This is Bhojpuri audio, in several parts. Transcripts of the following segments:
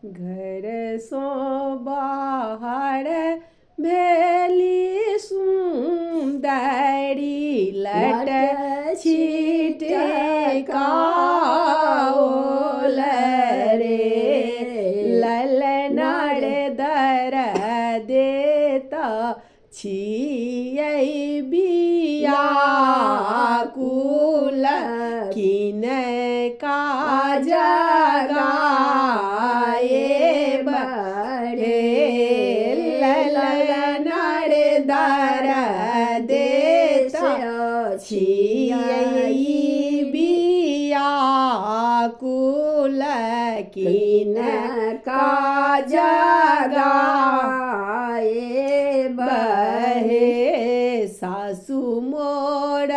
घर सो बाहर भेली सुंदरी लट छिटे काओल रे ललनार दर देता छियै बिया कुल किन का जगाए बड़े ललनार दर देता छियै बिया कुल किन का जगाए बहे सासु मोर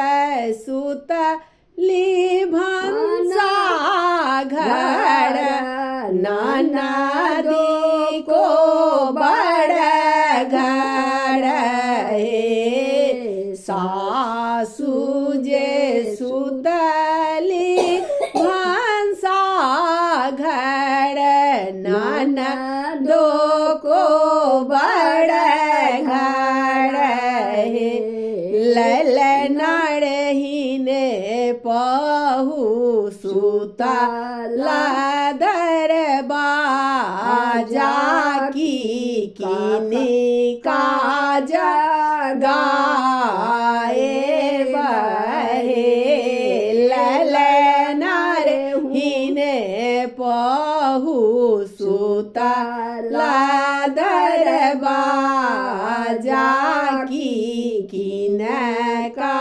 सुतली भंसा घर ननदी को बड़ घर हे सासु जे सुतली भंसा घर ननदो को बड़ घर हे ललनार हिने पहु सुतला दरबाजा की किनी का जगाए बहे ललनार हिने पहु सुतला दरबाजा की किन का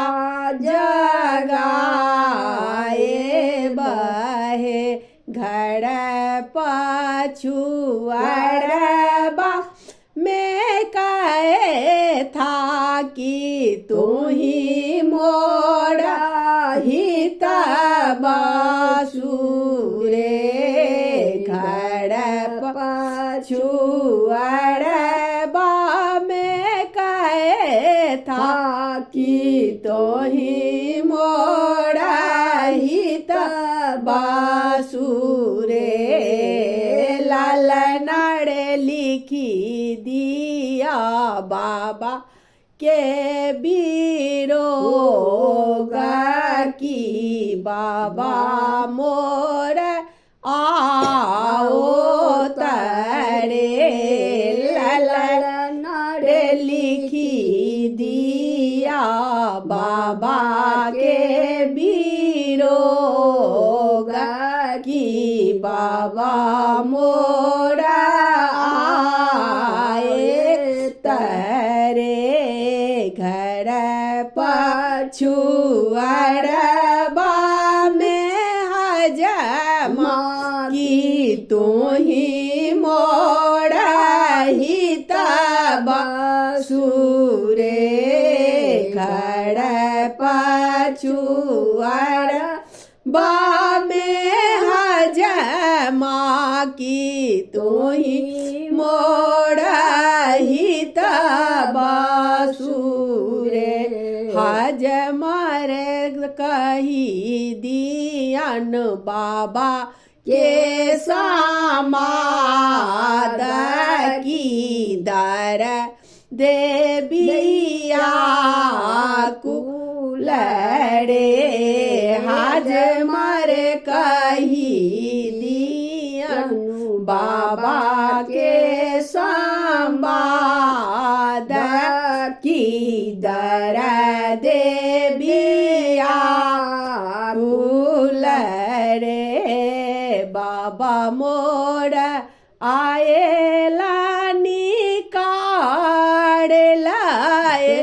जगाए बहे घर पछुअर बा में कहे था कि तू ही मोरा हित बासुरे घर पछुअर बा में कहे था कि तो ही मोरा हित बासुरे ललनार लिखी दिया बाबा के बिरोग की बाबा मोर आओ तरे ललनार लिखी दिया बाबा के बिरोग की बाबा मोरा आए तरे घर पछुअर बा में हजमा की तू ही मोरा हित बासुरे घर पछुअर बा में हजमा की तू ही मोरा हित बासुरे हजमर कही दियन बाबा के समाद की दर देविया कुल रे हजमर कही दियन बाबा के संवाद की दर देविया कुल रे बाबा मोर आएला निकाल लाए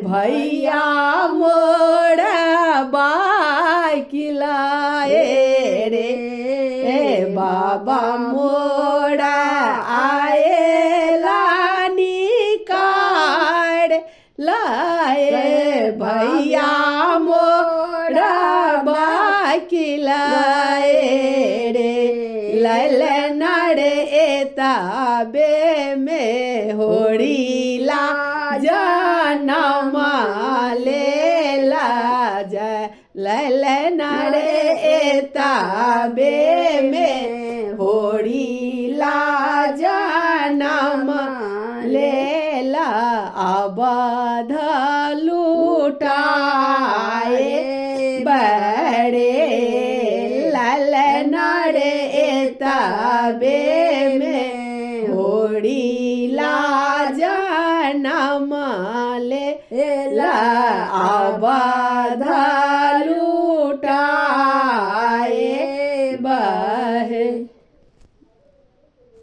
भैया मोर बाइकिलाए रे बाबा मोर आएला निकाल लाए भैया मोर बाइकिलाए रे ललनार एताबे में होड़ीला जनम लेला जय ललनार एताबे में होड़ीला उठाए बड़े ललना रे तबे में होड़ीला जनम ले ला अवधा